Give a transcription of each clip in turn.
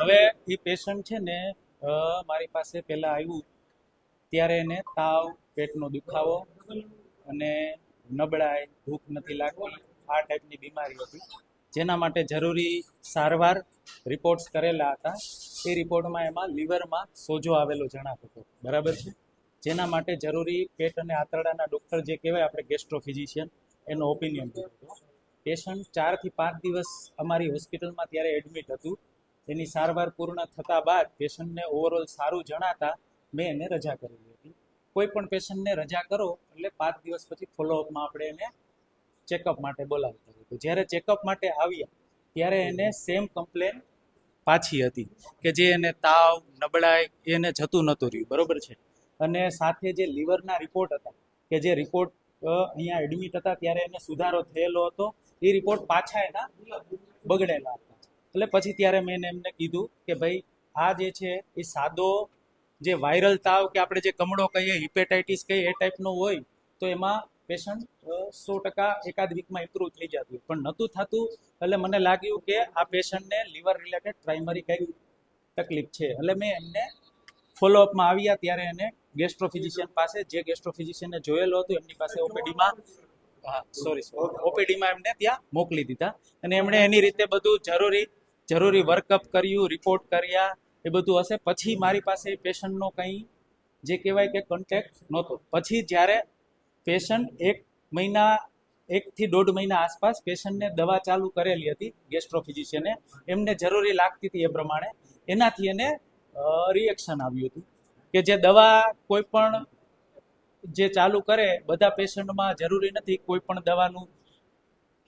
હવે એ પેશન્ટ છે ને મારી પાસે પહેલા આવ્યું ત્યારે એને તાવ, પેટનો દુખાવો અને નબળાઈ, ભૂખ નથી લાગતી, આ ટાઈપની બીમારી હતી, જેના માટે જરૂરી સારવાર રિપોર્ટ્સ કરેલા હતા. એ રિપોર્ટમાં એમાં લીવરમાં સોજો આવેલો જણાતો હતો, બરાબર છે. જેના માટે જરૂરી પેટ અને આંતરડાના ડૉક્ટર જે કહેવાય આપણે ગેસ્ટ્રોફિઝિશિયન, એનો ઓપિનિયન લીધો હતો. પેશન્ટ 4 થી 5 દિવસ અમારી હોસ્પિટલમાં ત્યારે એડમિટ હતું. એની સારવાર પૂર્ણ થતા બાદ પેશન્ટને ઓવરઓલ સારું જણાતા મેં એને રજા કરેલી હતી. કોઈ પણ પેશન્ટને રજા કરો એટલે 5 દિવસ પછી ફોલોઅપમાં આપણે એને ચેકઅપ માટે બોલાવતા હતું. જ્યારે ચેકઅપ માટે આવ્યા ત્યારે એને સેમ કમ્પ્લેન પાછી હતી કે જે એને તાવ, નબળાઈ એને જતું નહોતું રહ્યું, બરોબર છે. અને સાથે જે લીવરના રિપોર્ટ હતા કે જે રિપોર્ટ અહીંયા એડમિટ હતા ત્યારે એને સુધારો થયેલો હતો, એ રિપોર્ટ પાછા એના બગડેલા હતા. એટલે પછી ત્યારે મેં એમને કીધું કે ભાઈ આ જે છે એ સાદો જે વાયરલ તાવ કે આપણે જે કમળો કહીએ, હિપેટાઇટિસ કહીએ, એ ટાઈપનો હોય તો એમાં પેશન્ટ 100% એકાદ વીકમાં ઇમ્પ્રૂવ થઈ જતું, પણ નહોતું થતું. એટલે મને લાગ્યું કે આ પેશન્ટને લીવર રિલેટેડ પ્રાઇમરી કંઈક તકલીફ છે. એટલે મેં એમને ફોલોઅપમાં આવ્યા ત્યારે એને ગેસ્ટ્રોફિઝિશિયન પાસે, જે ગેસ્ટ્રોફિઝિશિયને જોયેલો હતો એમની પાસે ઓપીડીમાં ઓપીડીમાં એમને ત્યાં મોકલી દીધા. અને એમણે એની રીતે બધું જરૂરી વર્કઅપ કર્યું, રિપોર્ટ કર્યા, એ બધું હશે. પછી મારી પાસે પેશન્ટનો કંઈ જે કહેવાય કે કોન્ટેક્ટ નહોતો. પછી જ્યારે પેશન્ટ 1 થી 1.5 મહિના આસપાસ પેશન્ટને દવા ચાલુ કરેલી હતી ગેસ્ટ્રોફિઝિશિયને, એમને જરૂરી લાગતી હતી એ પ્રમાણે, એનાથી એને રિએક્શન આવ્યું હતું. કે જે દવા કોઈ પણ જે ચાલુ કરે બધા પેશન્ટમાં જરૂરી નથી કોઈ પણ દવાનું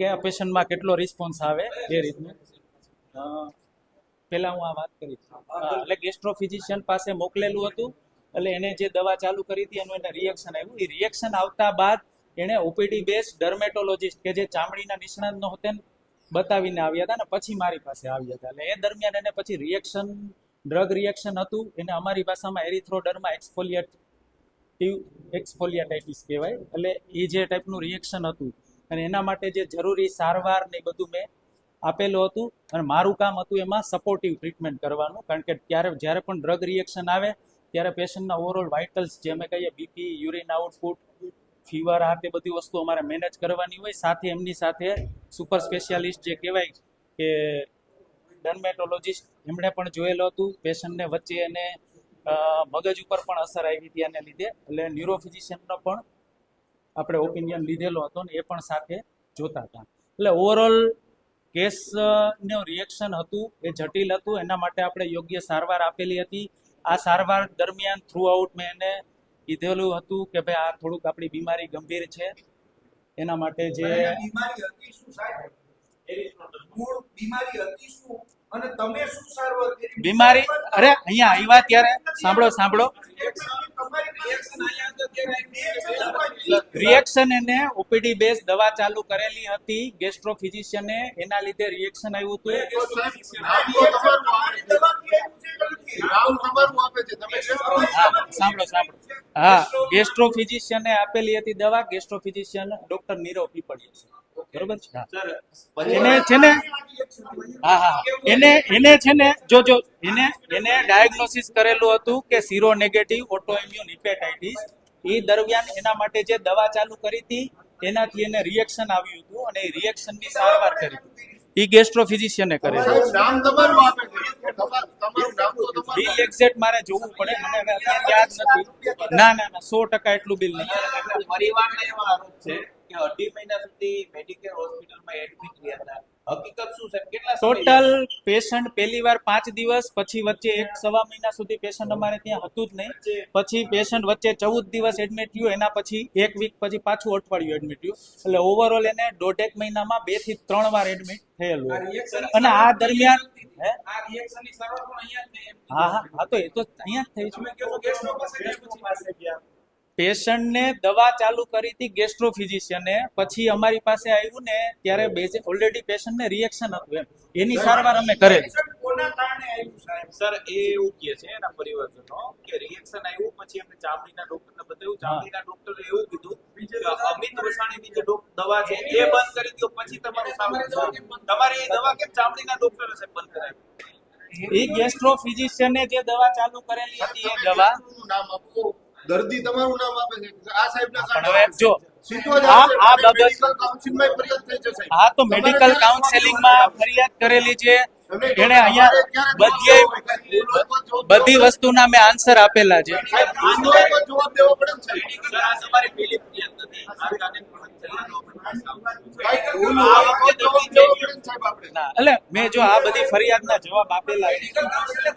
કે આ પેશન્ટમાં કેટલો રિસ્પોન્સ આવે એ રીતનું. પહેલા હું આ વાત કરી એટલે ગેસ્ટ્રોફિઝિશિયન પાસે મોકલેલું હતું. એટલે એને જે દવા ચાલુ કરી હતી એનું એને રિએક્શન આવ્યું. એ રિએક્શન આવતા બાદ એણે ઓપીડી બેઝ ડર્મેટોલોજીસ્ટ કે જે ચામડીના નિષ્ણાતનો હતો બતાવીને આવ્યા હતા ને પછી મારી પાસે આવ્યા હતા. એટલે એ દરમિયાન એને પછી રિએક્શન, ડ્રગ રિએક્શન હતું. એને અમારી ભાષામાં એરિથ્રોડર્મા એક્સફોલિયાટાઇટિસ કહેવાય. એટલે એ જે ટાઈપનું રિએક્શન હતું અને એના માટે જે જરૂરી સારવાર ને બધું મેં આપેલું હતું. અને મારું કામ હતું એમાં સપોર્ટિવ ટ્રીટમેન્ટ કરવાનું, કારણ કે જ્યારે પણ ડ્રગ રિએક્શન આવે ત્યારે પેશન્ટના ઓવરઓલ વાઇટલ્સ જે અમે કહીએ બીપી, યુરિન આઉટપુટ, ફીવર, આ તે બધી વસ્તુ અમારે મેનેજ કરવાની હોય. સાથે એમની સાથે સુપર સ્પેશિયાલિસ્ટ જે કહેવાય કે ડર્મેટોલોજીસ્ટ, એમણે પણ જોયેલું હતું. પેશન્ટને વચ્ચે એને મગજ ઉપર પણ અસર આવી હતી આને લીધે. એટલે ન્યુરોફિઝિશિયનનો પણ આપણે ઓપિનિયન લીધેલો હતો ને એ પણ સાથે જોતા હતા. એટલે ઓવરઓલ કેસનું રિએક્શન હતું એ જટિલ હતું. એના માટે આપણે યોગ્ય સારવાર આપેલી હતી. આ સારવાર દરમિયાન થ્રુ આઉટ મેં એને કીધેલું હતું કે ભાઈ આ થોડુંક આપણી બીમારી ગંભીર છે, એના માટે જે બીમારી અરે અહીંયા આવ્યા ત્યારે સાંભળો રિએક્શન એને ઓપીડી બેઝ દવા ચાલુ કરેલી હતી ગેસ્ટ્રોફિઝિશિયને, એના લીધે રિએક્શન આવ્યું હતું. સાંભળો હા, ગેસ્ટ્રોફિઝિશિયને આપેલી હતી દવા. ગેસ્ટ્રોફિઝિશિયન ડોક્ટર નીરવ પીપળિયા છે, બરોબર છે. એને છે ને એને છે ને જો એને ડાયગ્નોસિસ કરેલું હતું કે સીરો નેગેટિવ ઓટોઇમ્યુન હિપેટાઇટિસ. એ દરમિયાન એના માટે જે દવા ચાલુ કરી હતી એનાથી એને રિએક્શન આવ્યું હતું અને એ રિએક્શનની સારવાર કરી એ ગેસ્ટ્રોફિઝિશિયને કરેલું. બિલ એક્ઝેક્ટ મારે જોવું પડે, મને યાદ નથી. ના 100% એટલું બિલ નથી. પરિવારને એવા આરોપ છે કે 2.5 મહિના સુધી મેડિકેર હોસ્પિટલમાં એડમિટ રહ્યા હતા. હકીકત શું છે? કેટલા ટોટલ પેશન્ટ પહેલી વાર 5 દિવસ, પછી વચ્ચે 1-1.25 મહિના સુધી પેશન્ટ અમારે ત્યાં હતું જ નહીં. પછી પેશન્ટ વચ્ચે 14 દિવસ એડમિટ થયું, એના પછી 1 વીક પછી પાછું અઠવાડિયું એડમિટ થયું. એટલે ઓવરઓલ એને 1.5 મહિનામાં 2 થી 3 વાર એડમિટ થયેલું. અને આ દરમિયાન હા તો એ તો અહીંયા જ થઈ છે. પેશન્ટને દવા ચાલુ કરી હતી ગેસ્ટ્રોફિઝિશિયને, પછી અમારી પાસે આવ્યું ને ત્યારે ઓલરેડી પેશન્ટને રિએક્શન હતું એની સારવાર અમે કરેલી. સર એ એવું કહે છે એના પરિવારજનો કે રિએક્શન આવ્યું પછી એમને ચામડીના ડોક્ટરને બતાવ્યું. ચામડીના ડોક્ટરે એવું કીધું કે અમિત વસાણીની જે દવા છે એ બંધ કરી દો પછી તમારી એ દવા કેમ ચામડીના ડોક્ટરે બંધ કરાવી? એ ગેસ્ટ્રો ફિઝિશિયને જે દવા ચાલુ કરેલી હતી એ દવા નામ આપો, દર્દી તમારું નામ આપે છે આ સાહેબના પણ હવે જો સીધો જ આ આવશે, બાબત મેડિકલ કાઉન્સિલમાં ફરિયાદ થઈ જશે સાહેબ. હા તો મેડિકલ કાઉન્સેલિંગમાં ફરિયાદ કરેલી છે એને અહીંયા બધી વસ્તુના મેં આન્સર આપેલા છે. જવાબ દેવો પડે ને સાહેબ. સર, આ તમારી પહેલી ફરિયાદ નથી. આ કારણે ફરિયાદો ભાઈ, ભૂલ હોય તો જવાબ દેવો પડે ને સાહેબ આપણે. ના એટલે મેં જો આ બધી ફરિયાદના જવાબ આપેલા છે.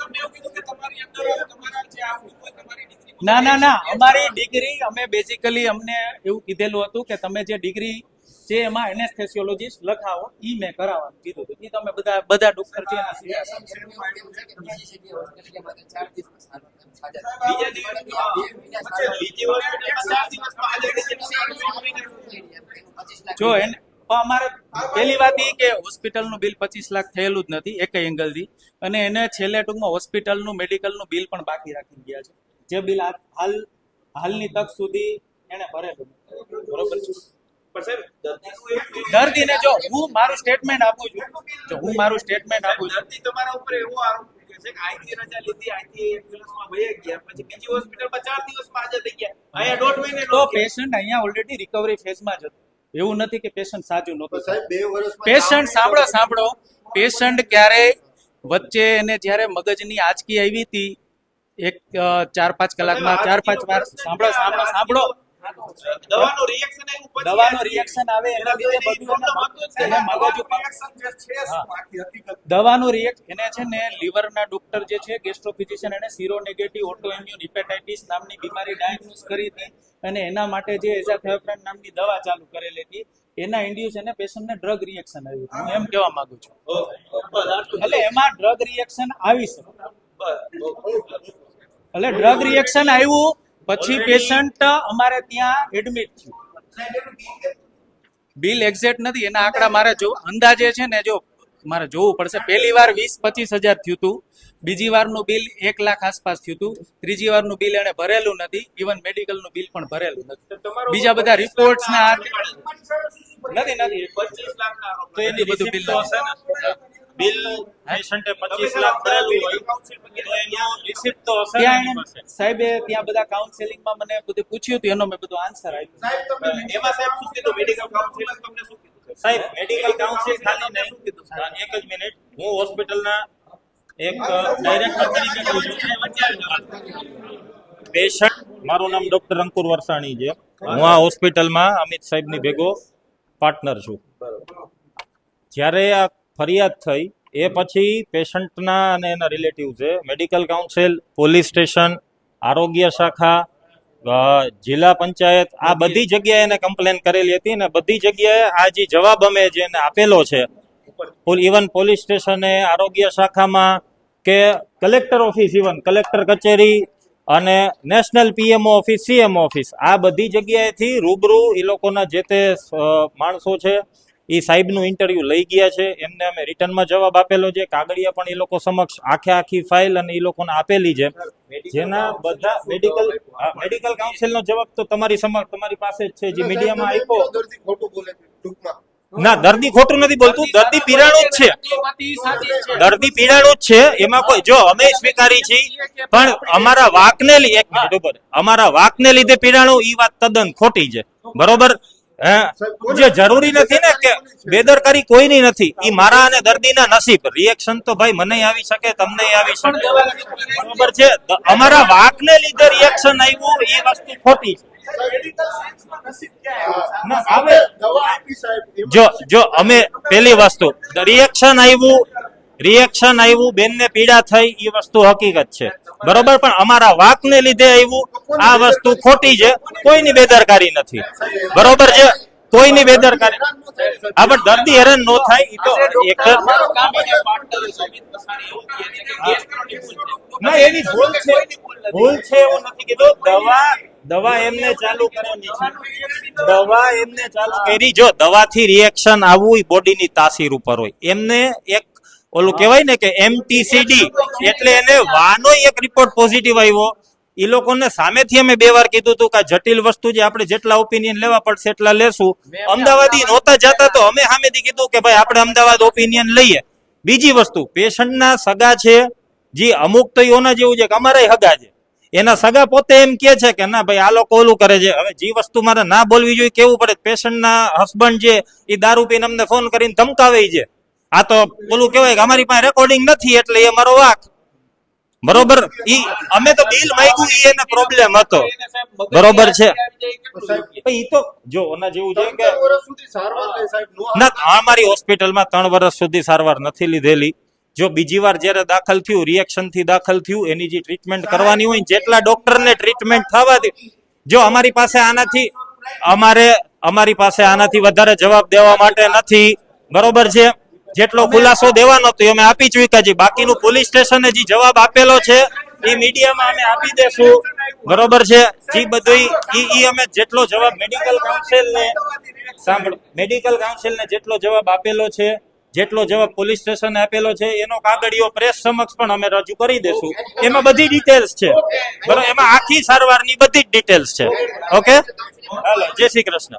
તમને એવું કીધું કે તમારી અંદર તમારા જે આ હોય તમારી ડિગ્રી ના ના ના અમારી ડિગ્રી અમે બેઝિકલી અમને એવું કીધેલું હતું કે તમે જે ડિગ્રી છે એમાં એનેસ્થેસિયોલોજીસ્ટ લખાવો ઈ મેં કરાવવાનું કીધું હતું. ઈ તમે બધા ડોક્ટર છે એના સિવાય. બીજા દિવસ બીજી હોસ્પિટલમાં 4 દિવસમાં હાજર જો એને પણ અમારે પહેલી વાત એ કે હોસ્પિટલનું બિલ 25 લાખ થયેલું જ નથી એક એંગલથી, અને એને છેલ્લે ટૂંકમાં હોસ્પિટલનું મેડિકલનું બિલ પણ બાકી રાખી ગયા છે, જે બિલ હાલની તક સુધી એને ભરેલું નથી. બરોબર છે. પણ સાહેબ દર્દીનું એક દર્દીને જો હું મારું સ્ટેટમેન્ટ આપું છું, દર્દી તમારા ઉપર એવો આરોપ મૂકે છે કે અહીંથી રજા લીધી, અહીંથી એમ્બ્યુલન્સમાં વહી ગયા, પછી બીજી હોસ્પિટલમાં 4 દિવસમાં હાજર થઈ ગયા, અહીંયા 1.5 મહિને તો નોંધ કરી. પેશન્ટ અહીંયા ઓલરેડી રિકવરી ફેઝમાં જ હતું. એવું નથી કે પેશન્ટ સાજું તો નહોતું. સાહેબ 2 વર્ષમાં પેશન્ટ સાંભળો પેશન્ટ ક્યારે વચ્ચે એને જ્યારે મગજની આંચકી આવી હતી એક 4-5 કલાકમાં 4-5 વાર સાંભળો દવાનું રિએક્શન આવ્યું પછી દવાનું રિએક્શન આવે એના લીધે બધું એને મગજ ઉપર દવાનું રિએક્ટ એને છે ને લીવરના ડોક્ટર જે છે ગેસ્ટ્રો ફિઝિશિયન એને સીરો નેગેટિવ ઓટોઇમ્યુન હિપેટાઇટિસ નામની બીમારી ડાયગ્નોઝ કરી હતી, અને એના માટે જે એઝાથેપ્રાન નામની દવા ચાલુ કરેલી હતી એના ઇન્ડ્યુસ એને પેશન્ટને ડ્રગ રિએક્શન આવ્યું હતું. હું એમ કહેવા માંગુ છું. એટલે એમાં ડ્રગ રિએક્શન આવી શકે. એટલે ડ્રગ રિએક્શન આવ્યું પછી પેશન્ટ અમારે ત્યાં એડમિટ થયું. બિલ એક્ઝેક્ટ નથી, એના આંકડા મારે જો અંદાજે છે ને જો મારે જોવું પડશે. પહેલી વાર 20-25 હજાર થયું હતું, બીજી વારનું બિલ 1 લાખ આસપાસ થયું હતું, ત્રીજી વારનું બિલ એને ભરેલું નથી, ઇવન મેડિકલનું બિલ પણ ભરેલું નથી. બીજા બધા રિપોર્ટ્સ ના નથી 25 લાખના આરોપ તો એની બધું બિલ બિલ પેશન્ટે 25 લાખ ભરેલું હોય તો એનો રિસિપ્ટ તો હશે ને ત્યાં એની એને પાસે. સાહેબે ત્યાં બધા કાઉન્સેલિંગમાં મને બધું પૂછ્યું હતું, એનો મેં બધું આન્સર આપ્યું. સાહેબ તમે એમાં સાહેબ શું કીધું? મેડિકલ કાઉન્સિલ તમને શું કીધું? સાહેબ મેડિકલ કાઉન્સિલ ખાલી નહીં, એક જ મિનિટ, હું હોસ્પિટલના એક ડાયરેક્ટર તરીકે કહું છું. પેશન્ટ મારું નામ ડોક્ટર અંકુર વરસાણી છે. હું આ હોસ્પિટલમાં અમિત સાહેબની ભેગો પાર્ટનર છું. જ્યારે આ ફરિયાદ થઈ એ પછી પેશન્ટના અને એના રિલેટિવ છે મેડિકલ કાઉન્સિલ, પોલીસ સ્ટેશન, આરોગ્ય શાખા, જિલ્લા પંચાયત, આ બધી જગ્યાએ એને કમ્પ્લેન કરેલી હતી, અને બધી જગ્યાએ આ જે જવાબ અમે જે એને આપેલો છે, ઇવન પોલીસ સ્ટેશને, આરોગ્ય શાખામાં કે કલેક્ટર ઓફિસ, ઇવન કલેક્ટર કચેરી અને national PMO office, CMO office, આ બધી જગ્યાએથી રૂબરૂ એ લોકોના જે તે માણસો છે એ સાહેબનું ઇન્ટરવ્યુ લઈ ગયા છે. એમને અમે રિટર્નમાં જવાબ આપેલો છે, કાગળિયા પણ એ લોકો સમક્ષ આખી ફાઇલ અને એ લોકોને આપેલી છે, જેના બધા મેડિકલ કાઉન્સિલનો જવાબ તો તમારી સમક્ષ તમારી પાસે જ છે, જે મીડિયામાં આપ્યો. દર્દી ખોટું બોલે છે ટૂંકમાં. ના, દર્દી ખોટું નથી બોલતું, દર્દી પીડાણું જ છે, દર્દી પીડાણું જ છે. એમાં કોઈ જો અમે સ્વીકારી છીએ, પણ અમારા વાકને લીધે, એક મિનિટ ઉપર, અમારા વાકને લીધે પીડાણું, એ વાત તદ્દન ખોટી છે. બરોબર, જે જરૂરી નથી ને કે બેદરકારી કોઈની નથી, એ મારા અને દર્દીના નસીબ. રિએક્શન તો ભાઈ મને આવી શકે, તમને આવી શકે, બરોબર છે. અમારા વાકને લીધે રિએક્શન આવ્યું, એ વસ્તુ ખોટી છે. ના, આવે દવા આપી સાહેબ જો અમે પેલી વસ્તુ રિએક્શન આવ્યું, બેનને પીડા થઈ, એ વસ્તુ હકીકત છે, બરોબર, પણ અમારા વાકને લીધે આવ્યું, આ વસ્તુ ખોટી છે. કોઈની બેદરકારી નથી, બરોબર છે, કોઈની બેદરકારી. હા, પણ દર્દી હેરાન ન થાય, એ તો એક ના, એની ભૂલ છે એવું નથી કીધું. દવા એમને ચાલુ કરેલી છે, દવા એમને ચાલુ કરી. જો દવાથી રિએક્શન આવવું એ બોડીની તાસીર ઉપર હોય. એમને એક ઓલું કહેવાય ને કે MTCD, એટલે એને વાનો એક રિપોર્ટ પોઝિટિવ આવ્યો. એ લોકોને સામેથી અમે 2 વાર કીધું હતું કે જટિલ વસ્તુ જે આપણે જેટલા ઓપિનિયન લેવા પડશે એટલા લેશું. અમદાવાદી નહોતા જતા તો અમે સામેથી કીધું કે ભાઈ આપણે અમદાવાદ ઓપિનિયન લઈએ. બીજી વસ્તુ પેશન્ટના સગા છે, જે અમુક તો એના જેવું છે કે અમારે હગા છે, એના સગા પોતે એમ કે છે કે ના ભાઈ આ લોકો ઓલું કરે છે. હવે જે વસ્તુ મારે ના બોલવી જોઈએ કેવું પડે. પેશન્ટના હસબન્ડ છે એ દારૂ પીને અમને ફોન કરીને ધમકાવે છે. આ તો ઓલું કહેવાય કે અમારી પાસે રેકોર્ડિંગ નથી એટલે એ મારો વાક. બરોબર, ઈ અમે તો બિલ માંગ્યું ઈ એને પ્રોબ્લેમ હતો. બરોબર છે. ઈ તો જો ઓના જેવું છે કે 15 વર્ષ સુધી સારવાર લે સાહેબ, નો ના અમારી હોસ્પિટલમાં 3 વર્ષ સુધી સારવાર નથી લીધેલી. જો બીજી વાર જ્યારે દાખલ થયું, રિએક્શન થી દાખલ થયું, એની જે ટ્રીટમેન્ટ કરવાની હોય જેટલા ડોક્ટરને ટ્રીટમેન્ટ થવાથી, જો અમારી પાસે આનાથી વધારે જવાબ દેવા માટે નથી. બરોબર છે. જેટલો ખુલાસો દેવાનો હતો એ અમે આપી ચૂક્યા છીએ. બાકીનું પોલીસ સ્ટેશને જે જવાબ આપેલો છે એ મીડિયામાં અમે આપી દેશું. બરોબર છે. જે બધું ઈ અમે જેટલો જવાબ મેડિકલ કાઉન્સિલને સાંભળો, મેડિકલ કાઉન્સિલને જેટલો જવાબ આપેલો છે, જેટલો જવાબ પોલીસ સ્ટેશને આપેલો છે, એનો કાગળિયો પ્રેસ સમક્ષ પણ અમે રજૂ કરી દેશું. એમાં બધી ડિટેલ્સ છે. બરોબર, એમાં આખી સારવારની બધી જ ડિટેલ્સ છે. ઓકે, હાલો, જય શ્રી કૃષ્ણ.